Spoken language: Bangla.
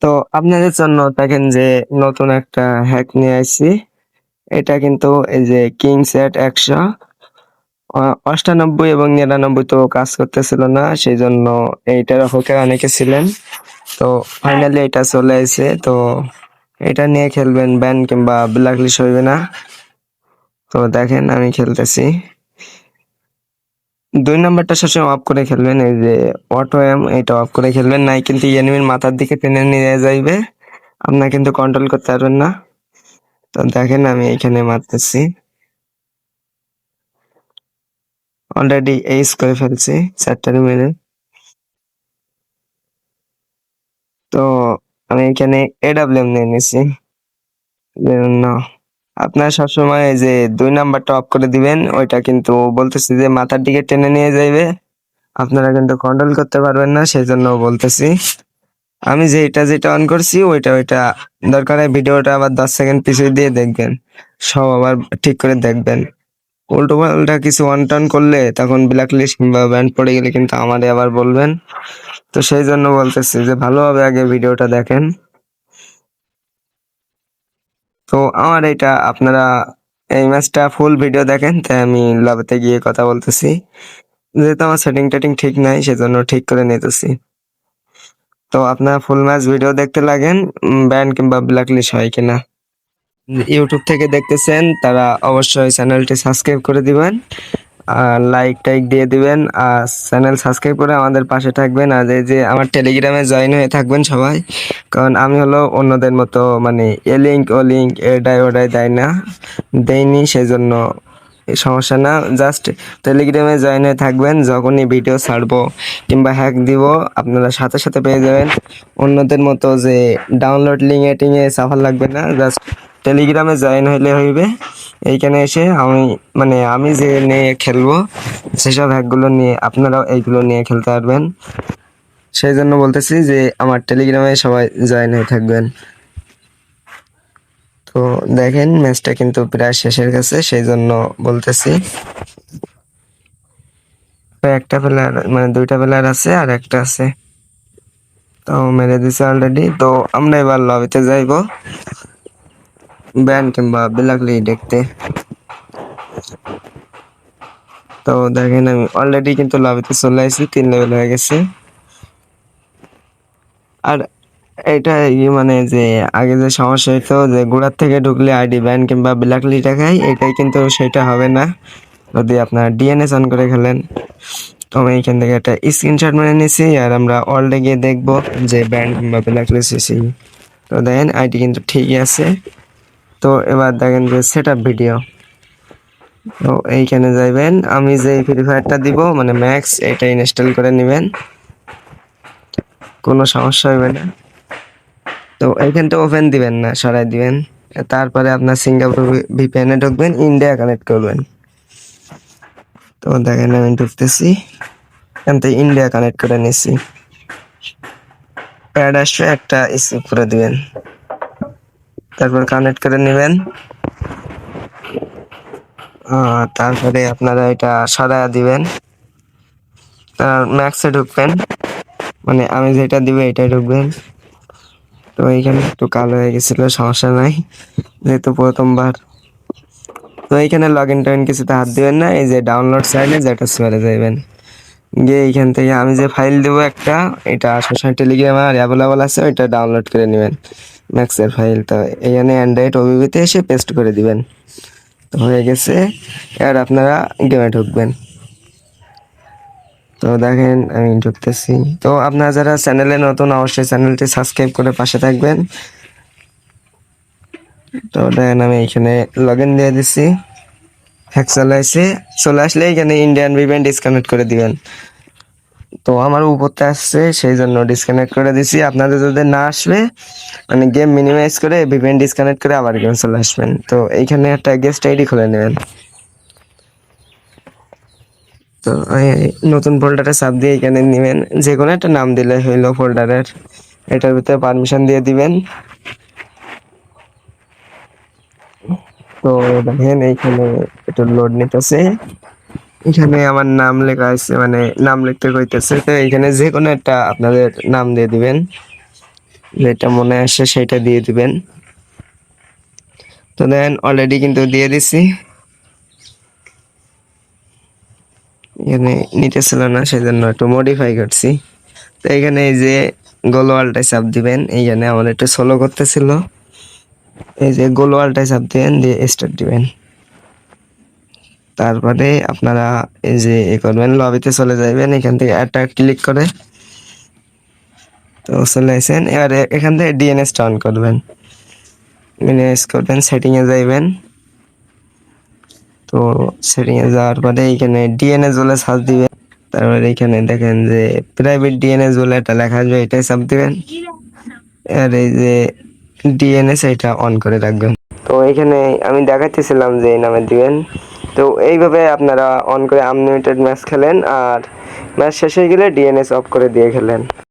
তো আপনাদের জন্য দেখেন যে নতুন একটা হ্যাক নিয়ে আইছি। এটা কিন্তু এই যে কিংস্যাট ১০০ ৯৮ এবং ৯৯ তো কাজ করতেছিল না। সেজন্য এইটার হকে অনেকে ছিলেন। তো ফাইনালি এটা চলে আইছে। তো এটা নিয়ে খেলবেন, ব্যান কিংবা ব্ল্যাক লিস্ট হইবে না। তো দেখেন আমি খেলতেছি। ২ নাম্বারটা সবসময় অফ করে খেলবেন। এই যে অটো এম এটা অফ করে খেলবেন। নাই কিন্তু এনিমির মাথার দিকে টেনে নিয়ে যাইবে। আপনারা কিন্তু কন্ট্রোল করতে পারবেন না। তো দেখেন আমি এখানে মারতেছি। অলরেডি এইস করে ফেলছি ৪টারে মেরে। তো আমি এখানে এডাব্লিউএম নিয়ে নিছি। না, আপনারা সবসময় এই যে ২ নাম্বারটা অফ করে দিবেন। ওইটা কিন্তু বলতেছি যে মাথার দিকে টেনে নিয়ে যাইবে। আপনারা কিন্তু কন্ট্রোল করতে পারবেন না, সেজন্য বলতেছি। আমি যেটা অন করছি ওইটা দরকার হয় ভিডিওটা আবার ১০ সেকেন্ড পিছিয়ে দিয়ে দেখবেন। সব আবার ঠিক করে দেখবেন। উল্টো পাল্টা কিছু অন টন করলে তখন ব্ল্যাক লিস্ট কিংবা ব্যান পড়ে গেলে কিন্তু আমারে আবার বলবেন। তো সেই জন্য বলতেছি যে ভালোভাবে আগে ভিডিওটা দেখেন। তো আমার এটা আপনারা এই ম্যাচটা ফুল ভিডিও দেখেন, তাই আমি লবিতে গিয়ে কথা বলতেছি। যেহেতু আমার সেটিং টেটিং ঠিক নাই, সেজন্য ঠিক করে নিতেছি। তো আপনারা ফুল ম্যাচ ভিডিও দেখতে লাগেন, ব্যান কিংবা ব্ল্যাক লিস্ট হয় কিনা। ইউটিউব থেকে দেখতেছেন তারা অবশ্যই চ্যানেলটি সাবস্ক্রাইব করে দিবেন, আর লাইক টাইক দিয়ে দিবেন, আর চ্যানেল সাবস্ক্রাইব করে আমাদের পাশে থাকবেন। আর এই যে আমার টেলিগ্রামে জয়েন হয়ে থাকবেন সবাই, কারণ আমি হলো অন্যদের মতো মানে এ লিঙ্ক ও লিঙ্ক এটাই ওটাই দেয়নি, সেজন্য সমস্যা না। জাস্ট টেলিগ্রামে জয়েন হয়ে থাকবেন, যখনই ভিডিও ছাড়বো কিংবা হ্যাক দিব আপনারা সাথে সাথে পেয়ে যাবেন। অন্যদের মতো যে ডাউনলোড লিঙ্ক এটিংয়ে সাফার লাগবে না, জাস্ট টেলিগ্রামে জয়েন হইলে হইবে। এইখানে এসে আমি যে নিয়ে খেলবো সেসব হ্যাকগুলো নিয়ে আপনারাও এইগুলো নিয়ে খেলতে পারবেন। সেই জন্য বলতেছি যে আমার টেলিগ্রামে সবাই জয়েন হয়ে থাকবেন। তো দেখেন ম্যাচটা কিন্তু প্রায় শেষের কাছে, সেই জন্য বলতেছি। তো একটা প্লেয়ার মানে ২টা প্লেয়ার আছে আর একটা আছে, তো মেরে দিছে অলরেডি। তো আমরা এবার লবিতে যাইবো ব্যান কিংবা ব্ল্যাকলি দেখতে। তো দেখেন আমি অলরেডি কিন্তু লবিতে চলে আসছি, ৩ লেভেল হয়ে গেছে। আর এটা মানে যে আগে যে সমস্যা হইতো যে গোড়ার থেকে ঢুকলে আইডি ব্যান কিংবা ব্ল্যাকলি দেখায়, এটাই কিন্তু সেটা হবে না যদি আপনার ডিএনএস অন করে খেলেন। তো আমি এখান থেকে একটা স্ক্রিনশট মেরে নিছি, আর আমরা অলরেডি গিয়ে দেখবো যে ব্যান কিংবা ব্ল্যাকলিস্ট এসেছি। তো দেখেন আইডি কিন্তু ঠিকই আছে। তো এবার দেখেন যে সেট আপ ভিডিও, তো এইখানে যাইবেন। আমি যে ফ্রি ফায়ারটা দিব মানে ম্যাক্স, এটা ইনস্টল করে নেবেন, কোনো সমস্যা হবে না। তো এইখানটা ওপেন দিবেন না, সরাই দিবেন। তারপরে আপনার সিঙ্গাপুর ভিপিএনে ঢুকবেন, ইন্ডিয়া কানেক্ট করবেন। তো দেখেন আমি ঢুকতেছি, এখান থেকে ইন্ডিয়া কানেক্ট করে নিচ্ছি। প্যাড আসবে, একটা স্কিপ করে দিবেন, তারপর কানেক্ট করে নেবেন। তারপরে আপনারা এটা সরাইয়া দিবেন, ম্যাক্সে ঢুকবেন, মানে আমি যেটা দিব এটাই ঢুকবেন। তো এইখানে একটু কালো হয়ে গেছিল, সমস্যা নাই যেহেতু প্রথমবার। তো এইখানে লগ ইন টগিন কিছুতে হাত দিবেন না, এই যে ডাউনলোড চাইলে যেটা চলে যাবেন গিয়ে এইখান থেকে আমি যে ফাইল দেবো একটা, এটা সবসময় টেলিগ্রামে আর অ্যাভেলেবল আছে, ওইটা ডাউনলোড করে নেবেন ম্যাক্সের ফাইল। তো এখানে অ্যান্ড্রয়েড ওবিবিতে এসে পেস্ট করে দিবেন। তো হয়ে গেছে, এবার আপনারা গেমে ঢুকবেন। তো দেখেন আমি ঢুকতেছি। তো আপনারা যারা চ্যানেলে নতুন অবশ্যই চ্যানেলটি সাবস্ক্রাইব করে পাশে থাকবেন। তো দেখেন আমি এখানে লগ ইন দিয়ে দিচ্ছি, হ্যাক চলে আসলে এখানে ইন্ডিয়ান ভিপিএন ডিসকানেক্ট করে দিবেন। তো আমার উপরতে আসছে, সেই জন্য ডিসকানেক্ট করে দিছি। আপনাদের যদি না আসবে মানে গেম মিনিমাইজ করে ভিপিএন ডিসকানেক্ট করে আবার গেম চলে আসবেন। তো এইখানে একটা গেস্ট আইডি খুলে নেবেন। তো নতুন ফোল্ডারে চাপ দিয়ে এখানে নেবেন, যে কোনো একটা নাম দিলে হইলো ফোল্ডারের। এটার ভিতরে পারমিশন দিয়ে দিবেন। তো দেখেন এইখানে একটু লোড নিতেছে, এখানে আমার নাম লেখা আছে, মানে নাম লিখতে কইতেছে। তো এইখানে যে কোনো একটা আপনাদের নাম দিয়ে দিবেন, যেটা মনে আসে সেটা দিয়ে দিবেন। তো দেন অলরেডি কিন্তু দিয়ে দিছি, এখানে নিতেছিল না সেজন্য একটু মডিফাই করছি। তো এখানে এই যে গোলওয়ালটায় চাপ দিবেন, এইখানে আমার একটু স্লো করতেছিল, এই যে গোলওয়ালটায় চাপ দিবেন, দিয়ে স্টার্ট দিবেন। তারপরে আপনারা এই যে করবেন, লবিতে চলে যাবেন, এখান থেকে একটা ক্লিক করে তো চলে আসেন। এবারে এখান থেকে ডিএনএস অন করবেন, ডিএনএস করবেন, সেটিং এ যাইবেন। তো সেটিং এ যাওয়ার পরে এইখানে ডিএনএস বলে সার্চ দিবেন। তারপরে এইখানে দেখেন যে প্রাইভেট ডিএনএস বলে একটা লেখা আসবে, এটাই চাপ দিবেন। আর এই যে ডিএনএস এটা অন করে রাখবেন। তো এখানে আমি দেখাচ্ছিলাম যে এই নামে দিবেন। তো এইভাবে আপনারা অন করে আনলিমিটেড ম্যাচ খেলেন, আর ম্যাচ শেষ হয়ে গেলে ডিএনএস অফ করে দিয়ে খেলেন।